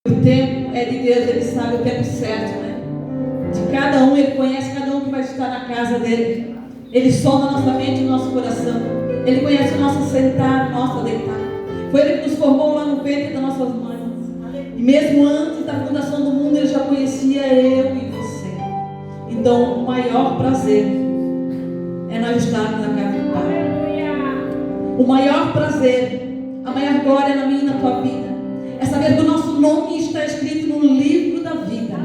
O tempo é de Deus, Ele sabe o tempo certo, né? De cada um, Ele conhece cada um que vai estar na casa dele. Ele sonda nossa mente e nosso coração. Ele conhece o nosso sentar, o nosso deitar. Foi Ele que nos formou lá no ventre das nossas mães. E mesmo antes da fundação do mundo, Ele já conhecia eu e você. Então, o maior prazer é nós estarmos na casa do Pai. O maior prazer, a maior glória na minha e na tua vida é saber que o nosso nome está escrito no livro da vida.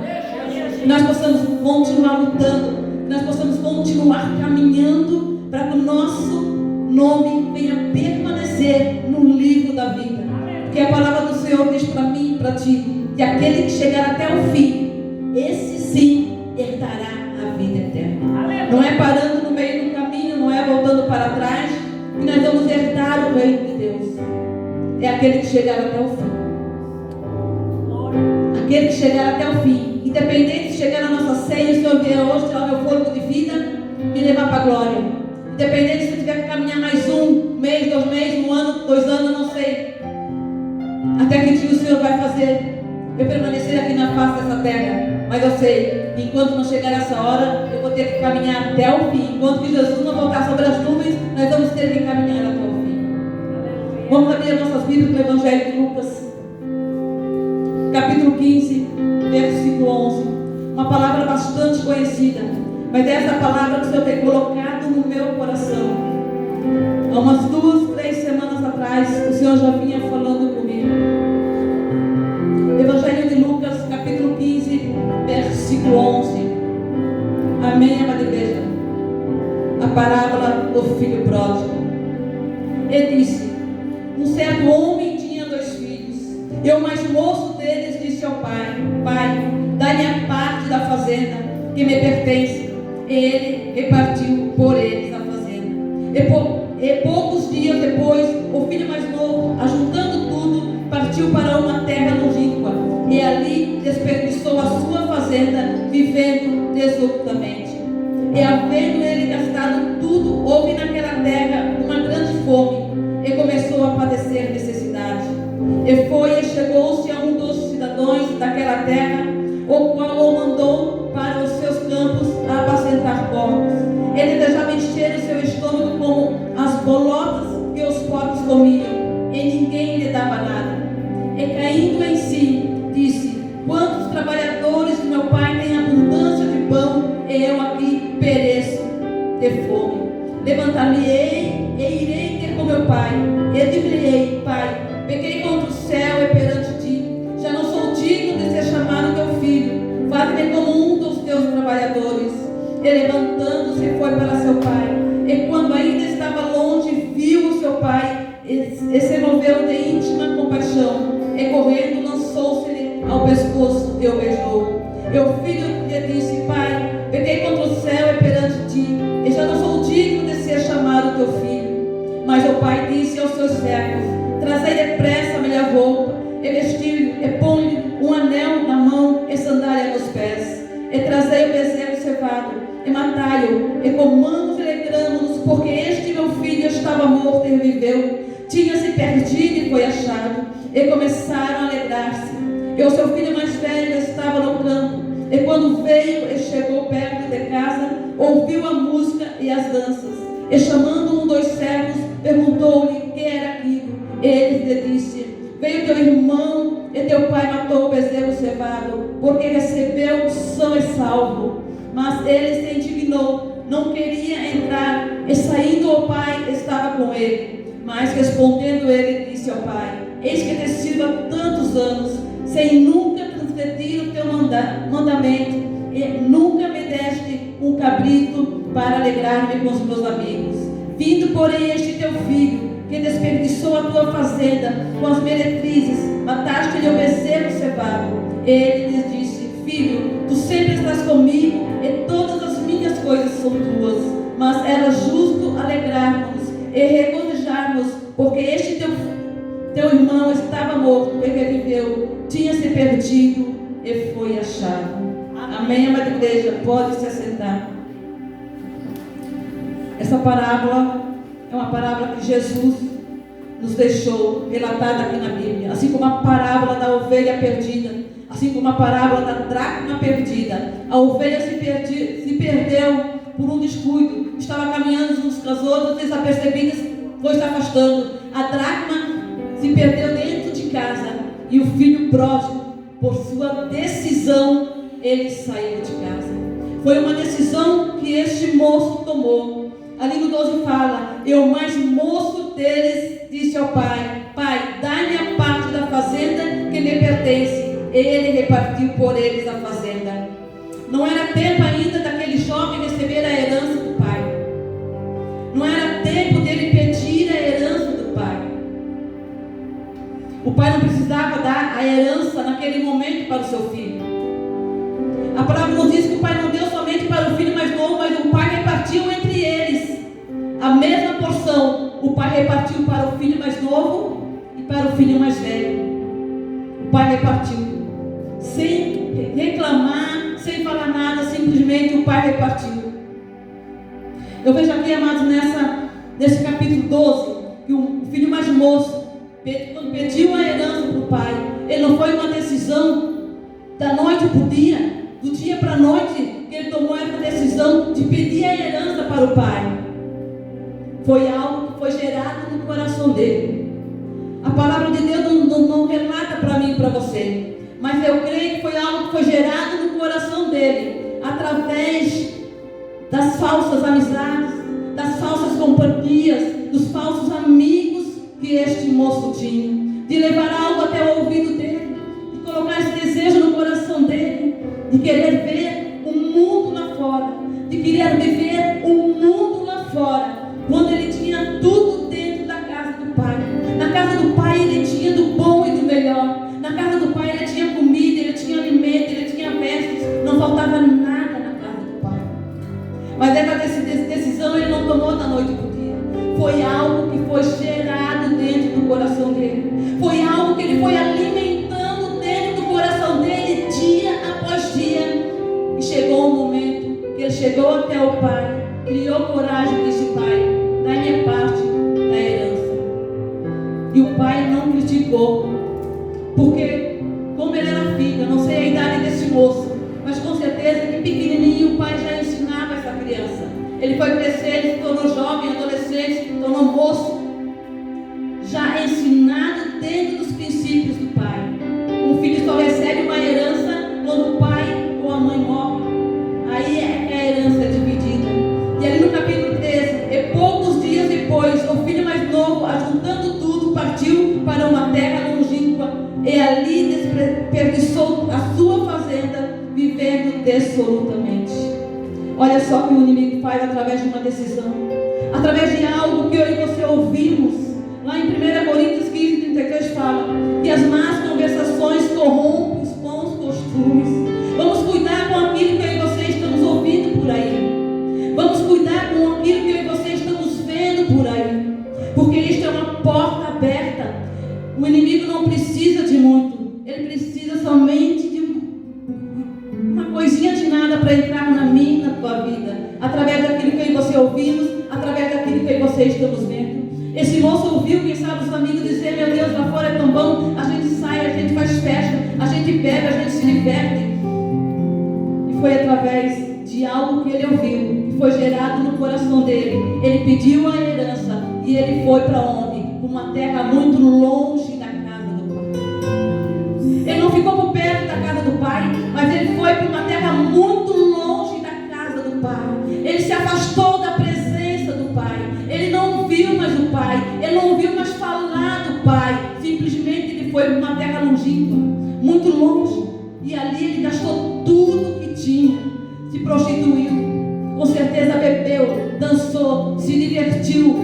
Que nós possamos continuar lutando, que nós possamos continuar caminhando para que o nosso nome venha permanecer no livro da vida. Porque a palavra do Senhor diz para mim e para ti, que aquele que chegar até o fim, esse sim herdará a vida eterna. Não é parando no meio do caminho, não é voltando para trás, que nós vamos herdar o reino de Deus. É aquele que chegar até o fim. Aquele que chegar até o fim, independente de chegar na nossa ceia, o Senhor vier hoje tirar meu fôlego de vida e me levar para a glória. Independente se eu tiver que caminhar mais um mês, 2 meses, 1 ano, 2 anos, eu não sei. Até que dia o Senhor vai fazer eu permanecer aqui na face dessa terra. Mas eu sei, enquanto não chegar essa hora, eu vou ter que caminhar até o fim. Enquanto que Jesus não voltar sobre as nuvens, nós vamos ter que caminhar até o fim. Vamos abrir as nossas Bíblias no Evangelho de Lucas, capítulo 15, versículo 11. Uma palavra bastante conhecida, mas essa palavra que o Senhor tem colocado no meu coração. Há umas 2, 3 semanas atrás, o Senhor já vinha falando comigo. Evangelho de Lucas, capítulo 15, versículo 11. Amém, amada igreja? A parábola do filho pródigo. Ele disse: um certo homem tinha 2 filhos, e o mais moço deles disse ao pai: Pai, dá-me a parte da fazenda que me pertence. E ele repartiu por eles a fazenda. E poucos dias depois, o filho mais novo, ajuntando tudo, partiu para uma terra longínqua, e ali desperdiçou a sua fazenda, vivendo dissolutamente. E havendo ele gastado tudo, houve naquela terra uma grande fome, e começou a padecer necessidade. E foi e chegou-se a um dos cidadãos daquela terra, o qual o mandou para os seus campos a apacentar porcos. Ele desejava encher o seu estômago como as bolotas que os porcos comiam, e ninguém lhe dava nada. E caindo em si, disse: quantos trabalhadores do meu pai têm abundância de pão, e eu aqui pereço de fome. Levantar-me-ei e irei ter com meu pai, e dir-lhe-ei: Pai, pequei contra o céu e perante ti, já não sou digno de ser chamado teu filho, faz-me como um dos teus trabalhadores. E levantando-se foi para seu pai, e quando ainda estava longe, viu o seu pai, e se moveu de íntima compaixão, e correndo lançou-se-lhe ao pescoço e o beijou. E o filho lhe disse: Pai, pequei contra o céu e perante ti, e já não sou digno de ser chamado teu filho. Mas o pai disse aos seus servos: trazei depressa a melhor roupa, e vestiu-lhe, e põe-lhe um anel na mão e sandália nos pés. E trazei o bezerro cevado, e matai-o, e comamos e alegramos-nos, porque este meu filho estava morto e reviveu, tinha se perdido e foi achado. E começaram a alegrar-se. E o seu filho mais velho estava no campo, e quando veio e chegou perto de casa, ouviu a música e as danças. E chamando um dos servos, perguntou-lhe que era aquilo. Ele lhe disse: veio teu irmão e teu pai matou o bezerro cevado, porque recebeu são e salvo. Mas ele se indignou, não queria entrar, e saindo o pai estava com ele. Mas respondendo ele, disse ao pai: eis que te sirvo há tantos anos, sem nunca transgredir o teu mandamento, e nunca me deste um cabrito para alegrar-me com os meus amigos. Vindo, porém, este teu filho, que desperdiçou a tua fazenda com as meretrizes, mataste-lhe o bezerro cevado. Ele lhes disse: filho, tu sempre estás comigo, e todas as minhas coisas são tuas. Mas era justo alegrarmos e regozijarmos, porque este teu irmão estava morto e reviveu, tinha se perdido e foi achado. Amém, amada igreja? Pode se assentar. Essa parábola é uma parábola que Jesus nos deixou relatada aqui na Bíblia, assim como a parábola da ovelha perdida, assim como a parábola da dracma perdida. A ovelha se perdeu por um descuido, estava caminhando uns com as outras, desapercebidas, foi se afastando. A dracma se perdeu dentro de casa, e o filho pródigo, por sua decisão, ele saiu de casa. Foi uma decisão que este moço tomou. Ali no 12 fala: e o mais moço deles disse ao pai: pai, dá-me a parte da fazenda que me pertence. E ele repartiu por eles a fazenda. Não era tempo ainda daquele jovem receber a herança do pai. Não era tempo dele pedir a herança do pai. O pai não precisava dar a herança naquele momento para o seu filho. A palavra nos diz que o pai não deu somente para o filho mais novo, mas o pai repartiu entre eles a mesma porção. O pai repartiu para o filho mais novo e para o filho mais velho. O pai repartiu, sem reclamar, sem falar nada, simplesmente o pai repartiu. Eu vejo aqui, amados, nesse capítulo 12, que o filho mais moço, quando pediu a herança para o pai, ele não foi uma decisão da noite para o dia, do dia para a noite, que ele tomou essa decisão de pedir a herança para o pai. Foi algo que foi gerado no coração dele. A palavra de Deus não relata para mim e para você, mas eu creio que foi algo que foi gerado no coração dele, através das falsas amizades, das falsas companhias, dos falsos amigos que este moço tinha, de levar algo até o ouvido dele, de colocar esse desejo no coração dele, de querer ver o mundo lá fora, de querer viver o mundo lá fora, quando ele tinha tudo dentro da casa do pai. Na casa do pai ele tinha do bom e do melhor. Na casa do pai ele tinha comida, ele tinha alimento, ele tinha vestes, não faltava nada na casa do pai. Mas essa decisão ele não tomou da noite para o dia. Foi algo que foi gerado dentro do coração dele. Foi algo que ele foi alimentando dentro do coração dele, dia após dia. E chegou um momento que ele chegou até o pai, criou coragem e disse: pai, dá-me a parte da herança. E o pai não criticou, porque como ele era filho, eu não sei a idade desse moço, mas com certeza que pequenininho o pai já ensinava essa criança. Ele foi crescer, ele se tornou jovem, adolescente, se tornou moço, já ensinado dentro dos princípios do pai. Um filho só recebe uma herança quando o pai ou a mãe morre. Aí é que a herança é dividida. E ali no capítulo 13, e poucos dias depois, o filho mais novo, ajuntando tudo, partiu para uma terra longínqua, e ali desperdiçou a sua fazenda, vivendo dissolutamente. Olha só o que o inimigo faz através de uma decisão, através de algo que eu e você ouvimos. Lá em 1 Coríntios 15, 33 fala que as más conversações corrompem os bons costumes. Vamos cuidar com aquilo que eu e você estamos ouvindo por aí. Vamos cuidar com aquilo que eu e você estamos vendo por aí, porque isto é uma porta aberta. O inimigo não precisa de muito, ele precisa somente de uma coisinha de nada para entrar na minha e na tua vida, através daquilo que eu e você ouvimos, através daquilo que eu e você estamos vendo. Esse moço ouviu, quem sabe, os amigos dizer: meu Deus, lá fora é tão bom, a gente sai, a gente faz festa, a gente bebe, a gente se diverte. E foi através de algo que ele ouviu, que foi gerado no coração dele. Ele pediu a herança e ele foi para onde? Para uma terra muito longe da casa do pai. Ele não ficou por perto da casa do pai, mas ele foi para uma terra muito longe da casa do pai. Ele se afastou da presença do pai. Ele não viu mais o pai, ele não ouviu mais falar do pai. Simplesmente ele foi para uma terra longínqua, muito longe, e ali ele gastou tudo que tinha, se prostituiu, com certeza bebeu, dançou, se divertiu,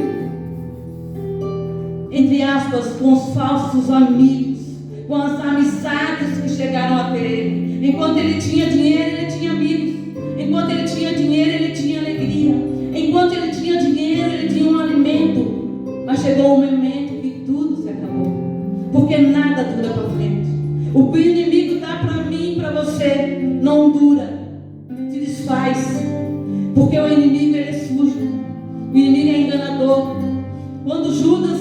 entre aspas, com os falsos amigos, com as amizades que chegaram até ele. Enquanto ele tinha dinheiro, ele tinha amigos. Enquanto ele tinha dinheiro, ele tinha alegria. Enquanto ele tinha dinheiro, ele tinha um alimento. Mas chegou um momento que tudo se acabou, porque nada dura para frente. O que o inimigo dá para mim e para você não dura, se desfaz, porque o inimigo ele é sujo, o inimigo é enganador. Quando Judas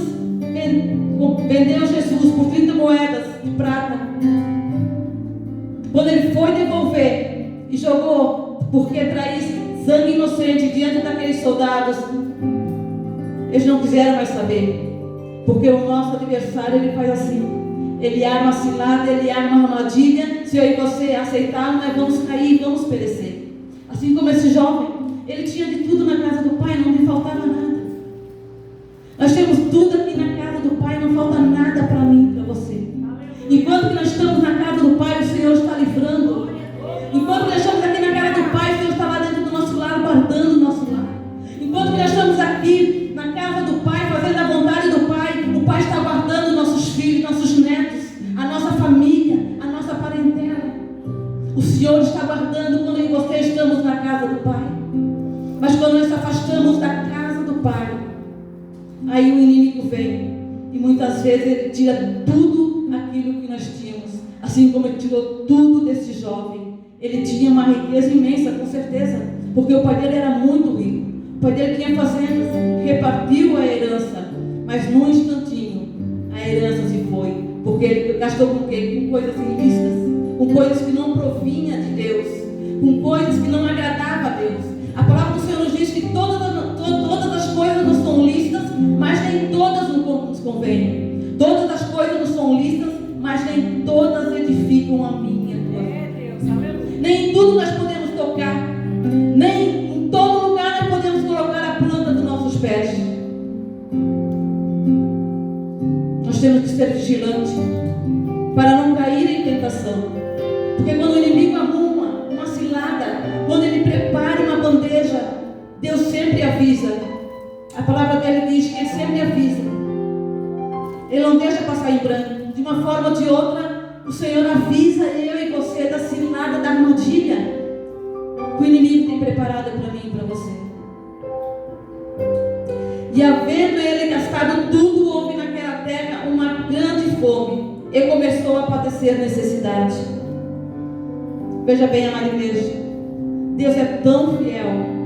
vendeu Jesus por 30 moedas de prata. Quando ele foi devolver e jogou, porque traísse sangue inocente diante daqueles soldados, eles não quiseram mais saber. Porque o nosso adversário, ele faz assim. Ele arma uma cilada, ele arma uma armadilha. Se eu e você aceitar, nós vamos cair, vamos perecer. Assim como esse jovem, ele tinha de tudo na casa do Pai, não lhe faltava nada. Nós temos tudo aqui na casa do Pai, não falta nada para mim, para você. Enquanto que nós estamos na casa do Pai, o Senhor está livrando. Enquanto que nós estamos aqui na casa do Pai, o Senhor está lá dentro do nosso lar, guardando o nosso lar. Enquanto que nós estamos aqui na casa do Pai, fazendo a vontade do Pai, o Pai está guardando nossos filhos, nossos netos, a nossa família, a nossa parentela. O Senhor está guardando quando eu e você estamos na casa do Pai. Mas quando nós nos afastamos da casa do Pai, aí o inimigo vem e muitas vezes ele tira tudo aquilo que nós tínhamos, assim como ele tirou tudo desse jovem. Ele tinha uma riqueza imensa, com certeza, porque o pai dele era muito rico. O pai dele tinha fazendas, repartiu a herança, mas num instantinho a herança se foi, porque ele gastou com o quê? Com coisas ilícitas, com coisas que não provinham de Deus, com coisas que não agradavam a Deus. A palavra do Senhor nos diz que todas as coisas nos são lícitas, mas nem todas nos convêm. Todas as coisas nos são lícitas, mas nem todas edificam a minha tua vida. Nem em tudo nós podemos tocar, nem em todo lugar nós podemos colocar a planta dos nossos pés. Nós temos que ser vigilantes para não cair em tentação. Porque quando o inimigo arruma uma cilada, quando ele prepara uma bandeja, Deus sempre avisa. A palavra dele diz que ele sempre avisa. Ele não deixa passar em branco. De uma forma ou de outra, o Senhor avisa eu e você da cilada, da armadilha que o inimigo tem preparado para mim e para você. E havendo ele gastado tudo, houve naquela terra uma grande fome e começou a padecer necessidade. Veja bem, amada igreja, Deus é tão fiel.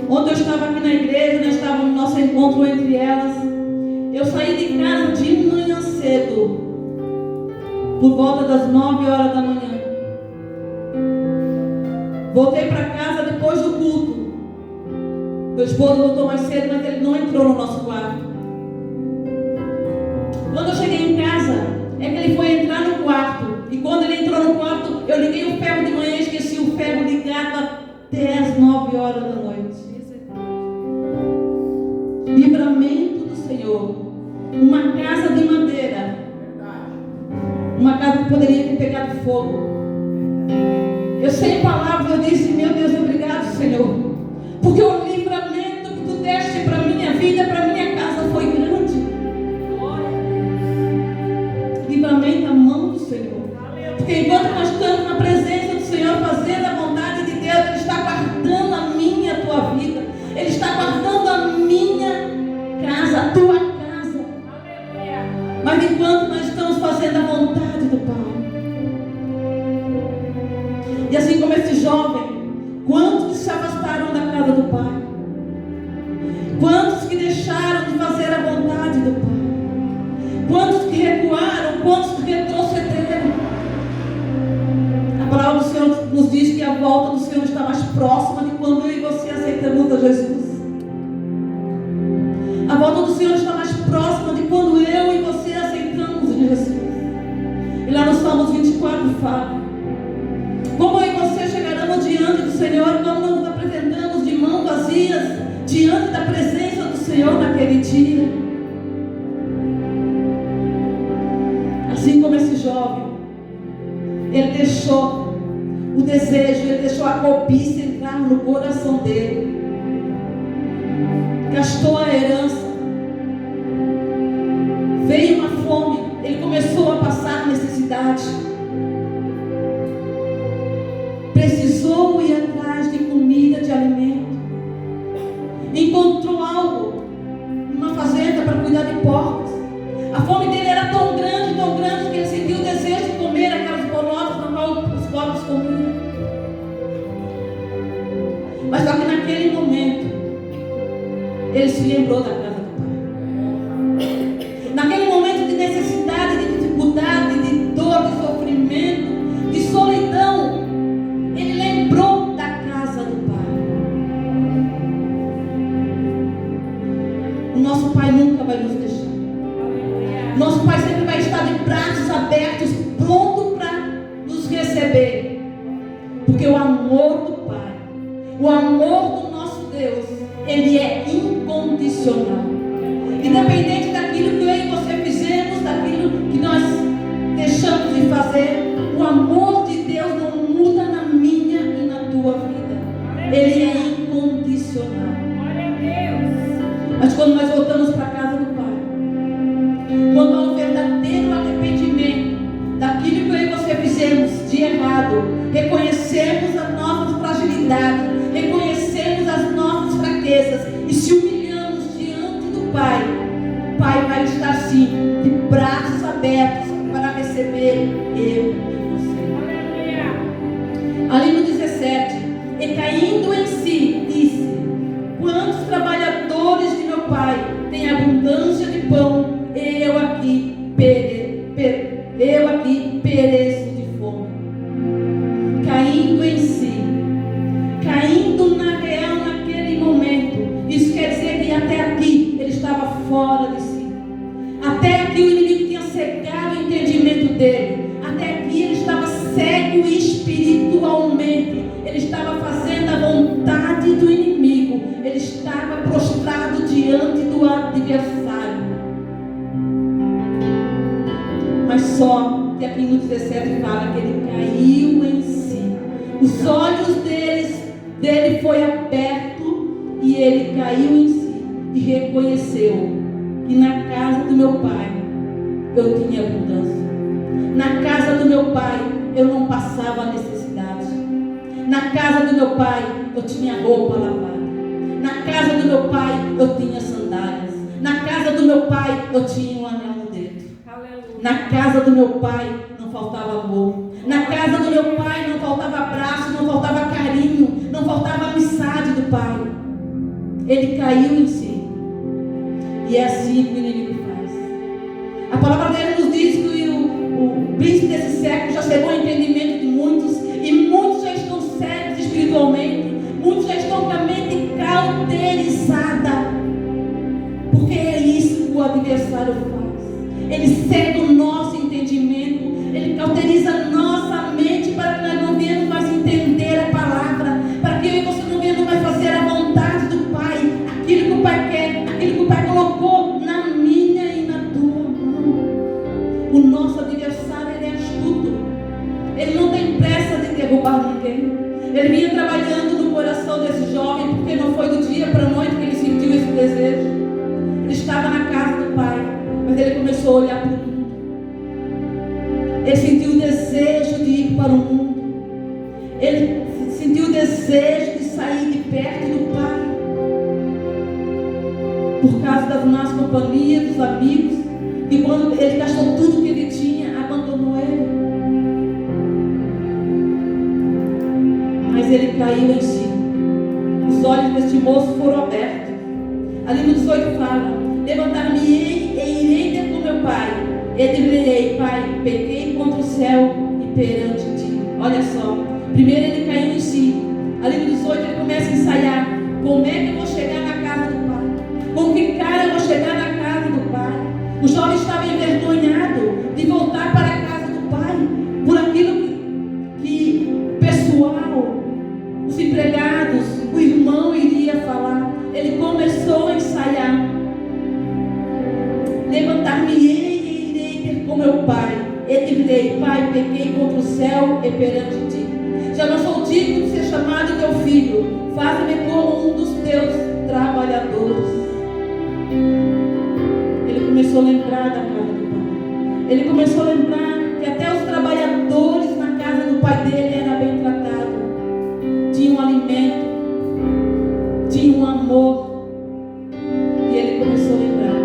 Ontem eu estava aqui na igreja, nós estávamos no nosso encontro entre elas. Eu saí de casa de manhã cedo, por volta das 9 horas da manhã. Voltei para casa depois do culto. Meu esposo voltou mais cedo, mas ele não entrou no nosso quarto. Quando eu cheguei em casa, é que ele foi entrar no quarto. E quando ele entrou no quarto, eu liguei o ferro de manhã e esqueci o ferro ligado até as 9 horas da noite. Livramento do Senhor. Uma casa de madeira, uma casa que poderia ter pegado fogo. Eu sem palavras, eu disse: meu Deus, obrigado, Senhor, porque o livramento que tu deste para minha vida, para minha casa, foi grande. Livramento à mão do Senhor. Porque enquanto nós estamos na presença do Senhor, fazendo a vontade de Deus, Ele está guardando a minha, a tua vida. Ele está guardando a minha casa, a tua casa. Mas enquanto nós estamos fazendo a vontade do Pai. E assim como esse jovem, quantos que se afastaram da casa do Pai? Quantos que deixaram de fazer a vontade do Pai? Quantos que recuaram? Quantos que retrocederam? A palavra do Senhor nos diz que a volta do Senhor está mais próxima de quando eu e você aceitamos a Jesus. A volta do Senhor está mais próxima de quando eu e você aceitamos Jesus. E lá no Salmos 24 fala: como eu e você chegaremos diante do Senhor, como nos apresentamos de mãos vazias diante da presença do Senhor naquele dia. Assim como esse jovem, ele deixou o desejo, ele deixou a cobiça entrar no coração dele. Gastou a herança. Veio uma fome, ele começou a passar necessidade. Precisou ir atrás de comida, de alimento. Encontrou algo, uma fazenda para cuidar de porcos. A fome dele era tão grande que ele sentiu o desejo de comer aquelas bolotas na qual os porcos comiam. Mas só que naquele momento, ele se lembrou da casa do Pai. Naquele Porque o amor do Pai, o amor do nosso Deus, ele é incondicional. Independente daquilo que eu e você fizemos, daquilo que nós deixamos de fazer, o amor de Deus não muda na minha e na tua vida. Ele é incondicional. Glória a Deus. Mas quando nós voltamos para a casa do Pai, quando há um verdadeiro arrependimento daquilo que eu e você fizemos de errado, reconhecemos as nossas fragilidades, reconhecemos as nossas fraquezas e se humilhamos diante do Pai, o Pai vai estar assim, de braços abertos para receber eu e você. Ali no 17, e caindo em si, disse: quantos trabalhadores de meu Pai têm abundância de pão, eu aqui pereço de fome. Caindo em si, caindo na real naquele momento. Isso quer dizer que até aqui ele estava fora de si. Até aqui o inimigo tinha cegado o entendimento dele. Até aqui ele estava cego espiritualmente. Ele estava fazendo a vontade do inimigo. Ele estava prostrado diante do adversário. Mas só que aqui no 17 fala que ele caiu em si. Os olhos dele foi aberto e ele caiu em si e reconheceu que na casa do meu Pai eu tinha abundância. Na casa do meu Pai eu não passava necessidade. Na casa do meu Pai eu tinha roupa lavada. Na casa do meu Pai eu tinha sandálias. Na casa do meu Pai eu tinha um anel no dedo. Na casa do meu Pai não faltava amor. Na casa do meu Pai não faltava abraço, não faltava carinho, não faltava amizade do Pai. Ele caiu em si. E é assim que o inimigo faz. A palavra dele nos diz que o príncipe desse século já chegou ao entendimento de muitos, e muitos já estão cegos espiritualmente, muitos já estão com a mente cauterizada, porque é isso que o adversário faz. Ele cega o nosso entendimento, ele cauteriza a nossa mente para que nós não venhamos mais entender a palavra, para que eu e você não venhamos mais fazer a vontade do Pai, aquilo que o Pai quer, aquilo que o Pai colocou na minha e na tua mão. O nosso adversário, ele é astuto, ele não tem pressa de derrubar ninguém. Ele vinha trabalhando no coração desse jovem, porque não foi do dia para a noite que ele sentiu esse desejo. Ele estava na casa do Pai, mas ele começou a olhar para o mundo. Ele sentiu o desejo de ir para o mundo. Ele sentiu o desejo de sair de perto do Pai. Por causa das más companhias, dos amigos. E quando ele gastou tudo que ele tinha, abandonou ele. Mas ele caiu em si. Os olhos deste moço foram abertos. Ali no 18 fala: levantar-me-ei e irei ter com meu pai. E direi: Pai, pequei contra o céu e perante ti. Olha só. Primeiro ele caiu em si. Ali no 18 ele começa a ensaiar. Como é que eu vou chegar na casa do Pai? Com que cara eu vou chegar na casa do Pai? O jovem estava envergonhado de voltar para a casa do Pai, por aquilo que o pessoal, os empregados, o irmão iria falar. Ele começou a ensaiar. Levantar-me-ei e irei ter com meu pai. E direi: Pai, pequei contra o céu e perante ti. Já não sou digno de ser chamado teu filho. Faze-me como um dos teus trabalhadores. Ele começou a lembrar da casa do Pai. Ele começou a lembrar que até os trabalhadores na casa do pai dele eram bem tratados. Tinham alimento, tinham amor. E ele começou a lembrar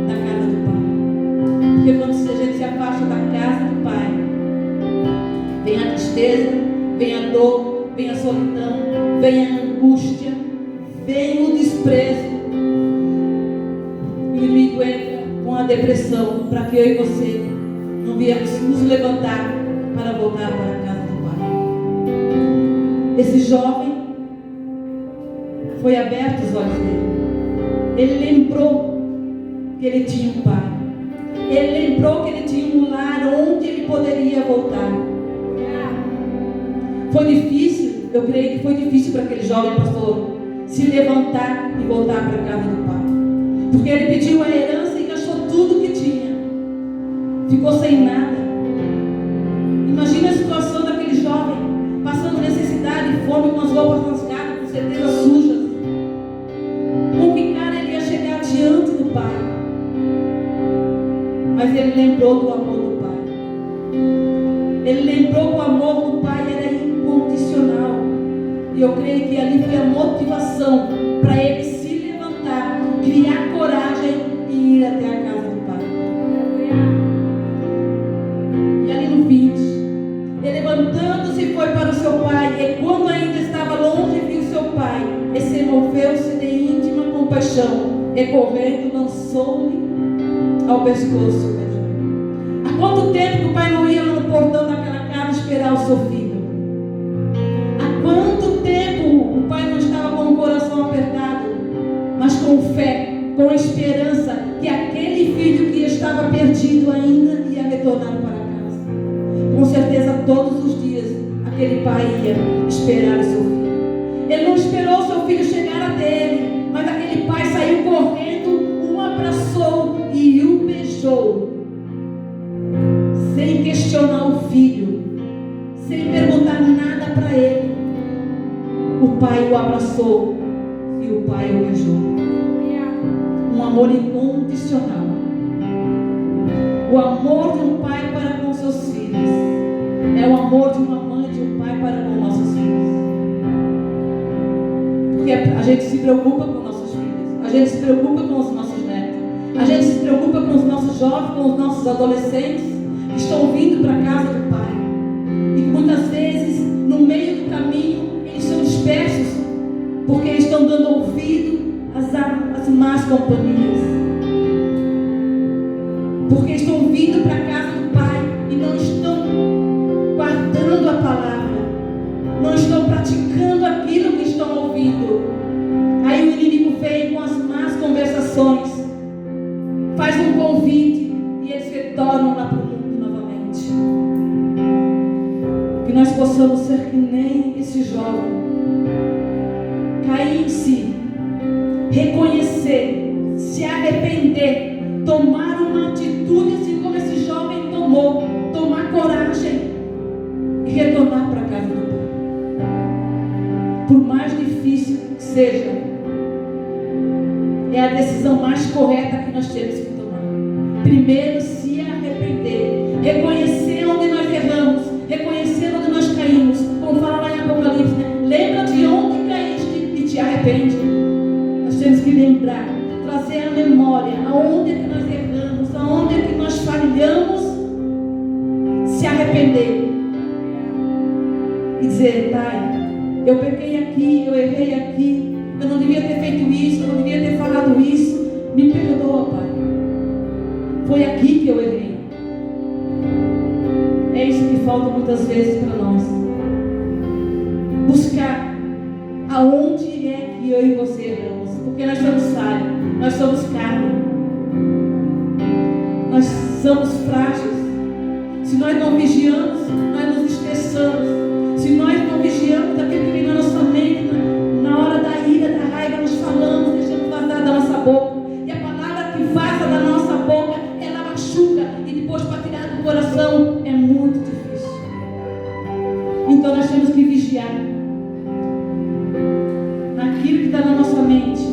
da casa do Pai. Porque quando a gente se afasta da casa do Pai, vem a tristeza, vem a dor, vem a solidão, vem a angústia, vem o desprezo. O inimigo entra com a depressão para que eu e você não viemos nos levantar para voltar para a casa do Pai. Esse jovem foi aberto os olhos dele. Ele lembrou que ele tinha um pai. Ele lembrou que ele tinha um lar onde ele poderia voltar. Foi difícil, eu creio que foi difícil para aquele jovem pastor se levantar e voltar para a casa do pai. Porque ele pediu a herança e gastou tudo que tinha. Ficou sem nada. Imagina a situação daquele jovem, passando necessidade, fome, com as roupas rasgadas, com certeza sujas. Com que cara ele ia chegar diante do pai? Mas ele lembrou do amor do pai. Ele lembrou que o amor do pai era incondicional. E eu creio que ali foi a motivação para ele se levantar, criar coragem e ir até a casa do pai. E ali no 20, ele levantando-se foi para o seu pai, e quando ainda estava longe viu seu pai, e se moveu-se de íntima compaixão, e correndo lançou-lhe ao pescoço. Há quanto tempo que o pai não ia no portão daquela casa esperar o seu filho? Há quanto tempo o pai não estava com o coração apertado, mas com fé, com esperança que aquele filho que estava perdido ainda ia retornar para casa? Com certeza todos os dias aquele pai ia esperar o seu filho. Ele não esperou o seu filho chegar até ele, mas aquele pai saiu correndo, o abraçou e o beijou, sem questionar o filho, sem perguntar nada para ele. O pai o abraçou e o pai o beijou. Um amor incondicional. O amor de um pai para com seus filhos é o amor de uma mãe e de um pai para com nossos filhos. Porque a gente se preocupa com nossos filhos, a gente se preocupa com os nossos netos, a gente se preocupa com os nossos jovens, com os nossos adolescentes que estão vindo para a casa do pai. E muitas vezes, no meio do caminho, eles são dispersos, porque eles estão dando ouvido às más companhias. Porque estão vindo para a casa do pai e não estão guardando a palavra, não estão praticando aquilo que estão ouvindo. Aí o inimigo vem com as más conversações, faz um convite e eles retornam lá para o mundo novamente. Que nós possamos ser que nem esse jovem, cair em si, reconhecer, se arrepender, tomar uma atitude assim como esse jovem tomou, tomar coragem e retornar para a casa do pai. Por mais difícil que seja, é a decisão mais correta que nós temos que tomar. Primeiro, se arrepender, reconhecer onde nós erramos, reconhecer onde nós caímos, como fala lá em Apocalipse, né? Lembra de onde caíste e te arrepende. Nós temos que lembrar, trazer à memória aonde é que nós erramos, aonde é que nós falhamos, se arrepender e dizer: pai, eu pequei aqui, eu errei aqui, eu não devia ter feito isso, eu não devia ter falado isso, me perdoa, pai, foi aqui que eu errei. É isso que falta muitas vezes para nós, buscar aonde é que eu e você erramos, porque nós somos falhos, nós somos carne, nós somos frágeis. Se nós não vigiamos, nós nos estressamos. Se nós não vigiamos daquilo que vem na nossa mente, na hora da ira, da raiva, nós falamos, deixamos vazar da nossa boca. E a palavra que vaza da nossa boca, ela machuca. E depois para tirar do coração é muito difícil. Então nós temos que vigiar naquilo que está na nossa mente.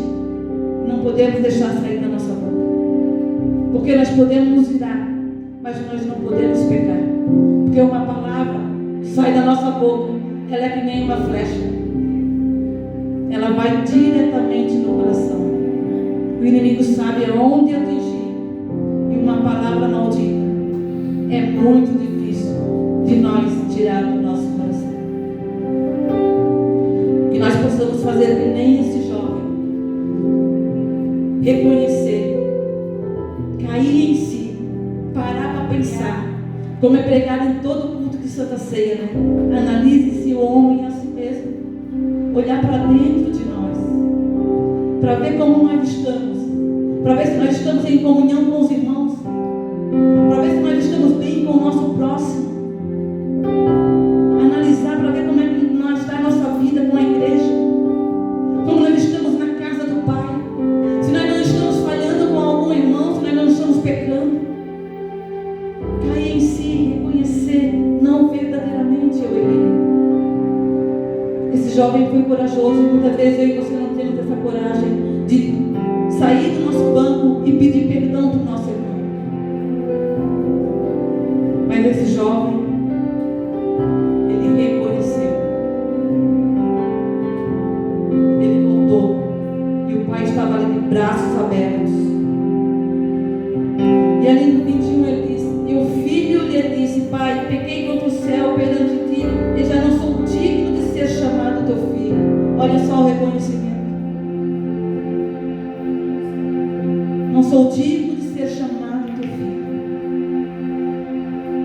Não podemos deixar sair da nossa boca. Porque nós podemos nos virar, mas nós não podemos pecar. Porque uma palavra que sai da nossa boca, ela é que nem uma flecha. Ela vai diretamente no coração. O inimigo sabe aonde atingir. E uma palavra maldita é muito difícil de nós tirar do nosso coração. Que nós possamos fazer que nem esse jovem. Reconhecer, cair em si, parar para pensar, como é pregado em todo culto de Santa Ceia, né? Analise-se o homem a si mesmo, olhar para dentro de nós, para ver como nós estamos, para ver se nós estamos em comunhão com os irmãos, para ver se nós estamos bem com o nosso próximo, analisar para ver como é que jovem foi corajoso, e muitas vezes eu e você não temos essa coragem de sair do nosso banco e pedir perdão para o nosso irmão. Mas esse jovem, ele reconheceu. Ele voltou. E o pai estava ali de braços abertos. E ali no 21 ele disse, e o filho lhe disse, pai, pequei contra o céu perante ti, e já não sou digno de ser chamado teu filho. Olha só o reconhecimento. Não sou digno de ser chamado teu filho.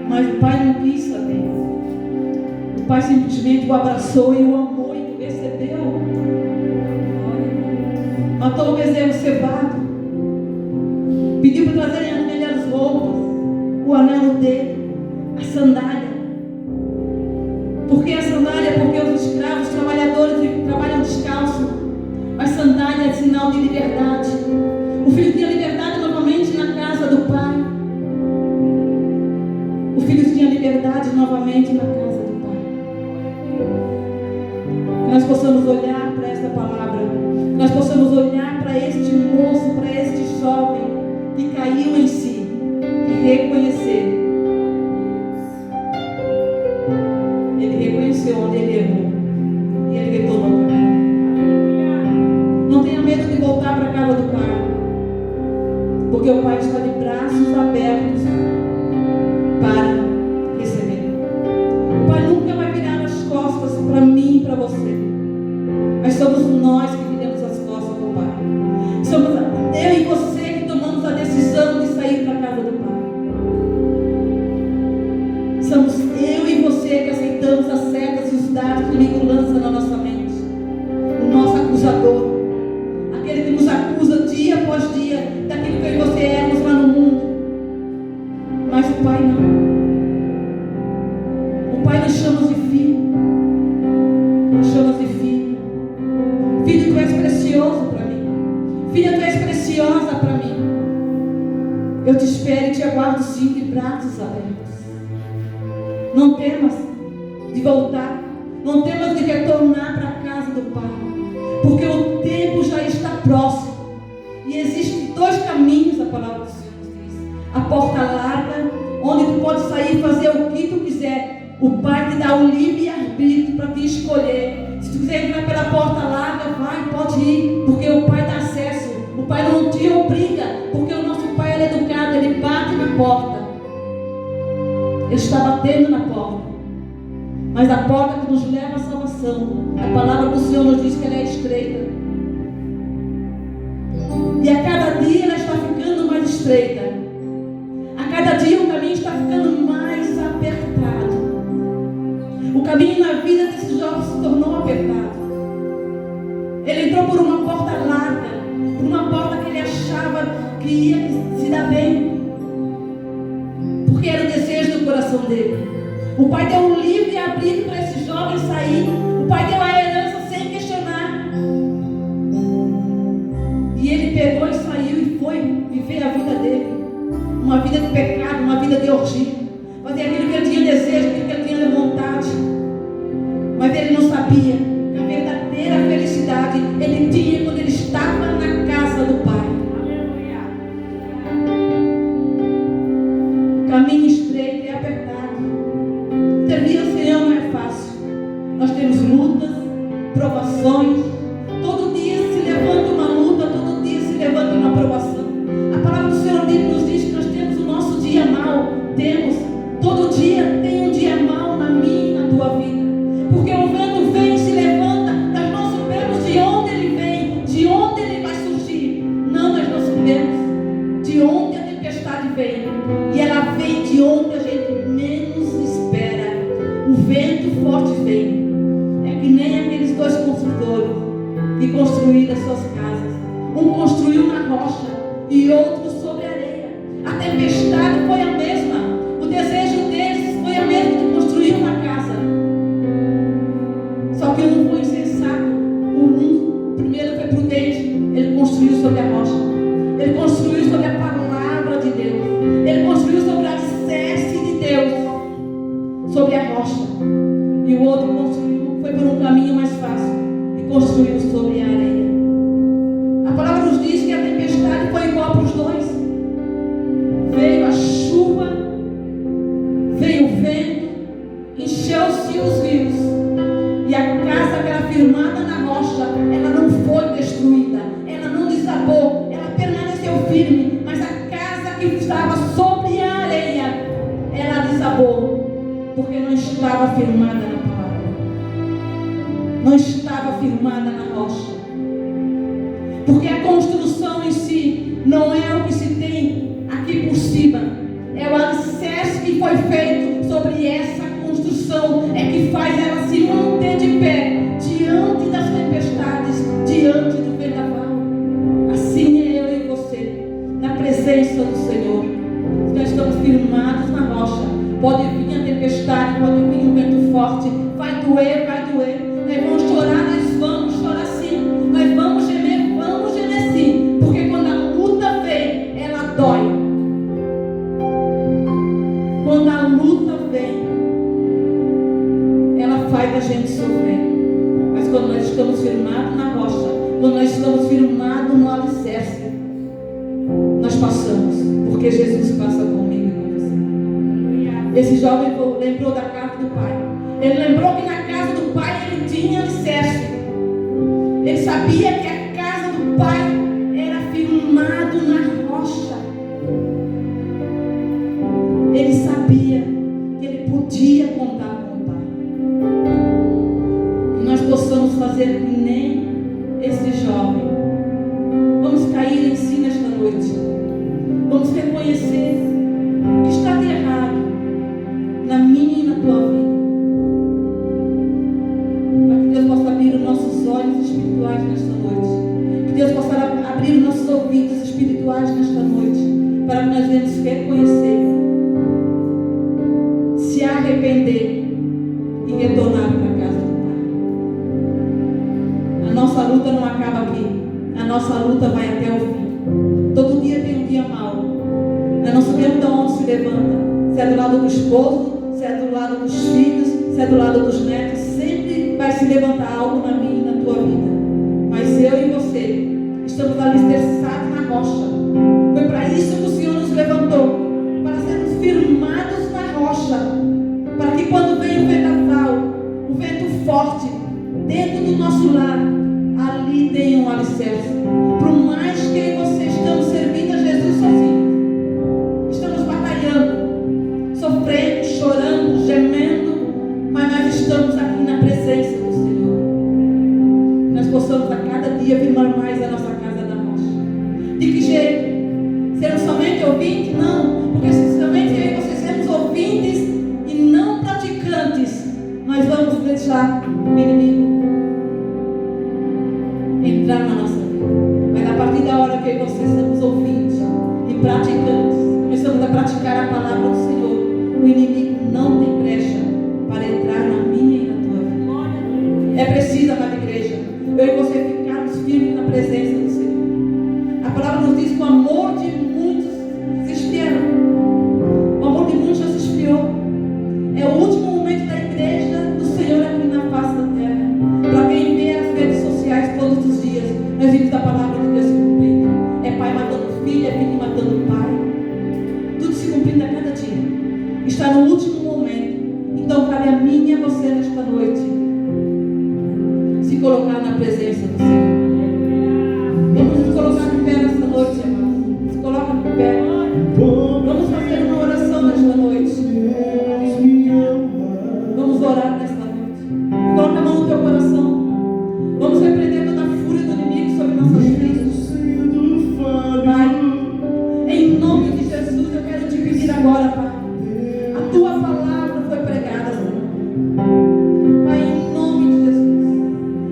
Mas o pai não quis saber. O pai simplesmente o abraçou e o amou e o recebeu. Matou o bezerro cevado. Pediu para trazerem as melhores roupas, o anel dele, a sandália. Por que a sandália? Porque os escravos, os trabalhadores trabalham descalços. Mas sandália é sinal de liberdade. O filho tinha liberdade novamente na casa do pai. O filho tinha liberdade novamente na casa do pai. Que nós possamos olhar para esta palavra. Que nós possamos olhar para este moço, para este jovem que caiu em si e reconhecer. Ele reconheceu onde ele errou e ele retornou para casa. Não tenha medo de voltar para a casa do pai, porque o pai está de braços abertos para receber. O pai nunca vai virar as costas para mim e para você, mas somos nós que viramos as costas para o pai. Somos eu e você que tomamos a decisão de sair para a casa do pai. Somos eu e você que aceitamos as setas e os dados que o inimigo lança na nossa mente. O nosso acusador, aquele que nos acusa dia após dia daquilo que eu e você éramos lá no mundo. Mas o pai não. O pai nos chama de filho. Nos chama de filho. Filho, tu és precioso para mim. Filha, tu és preciosa para mim. Eu te espero e te aguardo sim de braços abertos. Não temas de voltar. Não temas de retornar para a casa do pai. Porque o tempo já está próximo. E existem dois caminhos, a palavra do Senhor nos diz. A porta larga, onde tu pode sair e fazer o que tu quiser. O pai te dá o livre-arbítrio para te escolher. Se tu quiser entrar pela porta larga, vai, pode ir. Porque o pai dá acesso. O pai não te obriga. Porque o nosso pai é educado, ele bate na porta. Ele está batendo na porta. Mas a porta que nos leva à salvação, a palavra do Senhor nos diz que ela é estreita. E a cada dia ela está ficando mais estreita. A cada dia o caminho está ficando mais apertado. O caminho na vida desse jovem se tornou apertado. Ele entrou por uma porta larga, por uma porta que ele achava que ia se dar bem, porque era o desejo do coração dele. O pai deu um livre-arbítrio para esse jovem sair. O pai deu a herança sem questionar. E ele pegou e saiu e foi viver a vida dele. Uma vida de pecado, uma vida de orgia. Fazer aquilo que ele tinha desejo, aquilo que ele tinha vontade. Mas ele não sabia que a verdadeira felicidade ele tinha quando ele estava na casa do pai. Caminho estreito e apertado. Servir ao Senhor não é fácil. Nós temos lutas, provações. Todo dia se levanta uma luta, todo dia se levanta uma provação. A palavra do Senhor nos diz que nós temos o nosso dia mau. Temos. Todo dia tem um dia mau na minha e na tua vida. Porque o vento vem e se levanta. Nós não sabemos de onde ele vem, de onde ele vai surgir. Não, nós não sabemos de onde a tempestade vem. E ela vem de onde a gente menos espera. O vento forte vem. É que nem aqueles dois construtores que construíram as suas casas. Um construiu na rocha e outro sobre a areia. A tempestade foi a mesma. O desejo deles foi a mesma de construir uma casa. Só que um foi insensato. O primeiro foi prudente. Ele construiu sobre a rocha. Ele construiu sobre a palavra de Deus. Ele construiu sobre a alicerce de Deus. Sobre a rocha. E o outro construiu, foi por um caminho mais fácil. construiu sobre a areia. A palavra nos diz que a tempestade foi igual para os dois. Veio a chuva, veio o vento, encheu-se os rios, e a casa que era firmada na rocha, ela não foi destruída, ela não desabou, ela permaneceu firme, mas a casa que estava sobre a areia, ela desabou, porque não estava firmada na palavra, não estava firmada na rocha. Porque a construção em si não é o que se tem aqui por cima, é o alicerce que foi feito sobre essa construção, é que faz ela se manter de pé diante das tempestades, diante do vendaval. Assim é eu e você, na presença do Senhor. Nós estamos firmados na rocha. Pode vir a tempestade, pode vir um vento forte, vai doer, nós vamos chorar, nós vamos chorar sim, nós vamos gemer sim, porque quando a luta vem, ela dói. Quando a luta vem, ela faz a gente sofrer. Mas quando nós estamos firmados na rocha, quando nós estamos firmados no alicerce, nós passamos, porque Jesus passa comigo e com você. Esse jovem lembrou da casa do pai. Ele lembrou que na casa do pai ele tinha alicerce. Ele sabia que a casa do pai era firmado na rocha. Ele sabia que ele podia contar com o pai. Que nós possamos fazer que nem esse jovem. Vamos cair em si nesta noite. Vamos reconhecer o que está de errado na minha e na tua vida. Para que Deus possa abrir os nossos olhos espirituais nesta noite. Que Deus possa abrir os nossos ouvidos espirituais nesta noite. Para que nós venhamos reconhecer, se arrepender e retornar para a casa do Pai. A nossa luta não acaba aqui. A nossa luta vai até o fim. Todo dia tem um dia mau. Nós não sabemos de onde se levanta. Se é do lado do esposo, se é do lado dos filhos, se é do lado dos netos. Sempre vai se levantar algo na minha e na tua vida. Mas eu e você estamos alicerçados na rocha. Foi para isso que o Senhor nos levantou, para sermos firmados na rocha, para que quando vem o vendaval, o vento forte, dentro do nosso lar, ali tenha um alicerce. Por mais que eu e você estamos servindo a Jesus sozinhos, estamos batalhando, sofrendo, chorando, gemendo, mas nós estamos aqui na presença do Senhor. Nós possamos a cada dia firmar mais a nossa casa da rocha. De que jeito? Sermos somente ouvintes? Não, porque se somente eu e você sermos ouvintes e não praticantes, nós vamos deixar o inimigo entrar na nossa vida. Mas a partir da hora que eu e você sermos ouvintes e praticantes, começamos a praticar a palavra do Senhor, o inimigo não tem brecha para entrar na minha e na tua vida. É preciso, amada igreja, eu e você ficarmos firmes na presença do Senhor. A palavra nos diz que o amor de muitos se esfriaram. O amor de muitos já se esfriou. É o último momento da igreja do Senhor aqui na face da terra. Para quem vê as redes sociais todos os dias, nós vimos a palavra de Deus se cumprindo. É pai matando filho, é filho matando pai. Tudo se cumprindo a cada dia. Está no último momento. Então cabe a mim e a você nesta noite se colocar na presença do Senhor. Vamos nos colocar de pé nesta noite, irmãos. Se coloca de pé. Vamos fazer uma oração nesta noite. Vamos orar nesta noite. Coloca a mão no teu coração. Vamos repreender toda a fúria do inimigo sobre nossas vidas. Pai, em nome de Jesus, eu quero te pedir agora, Pai. A tua palavra foi pregada, Senhor. Pai, em nome de Jesus,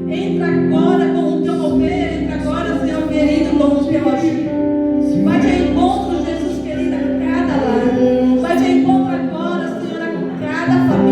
entra agora com o teu mover, entra agora, Senhor querido, com o teu agir. Vai de encontro, Jesus querido, a cada lar. Vai de encontro agora, Senhor, a cada família.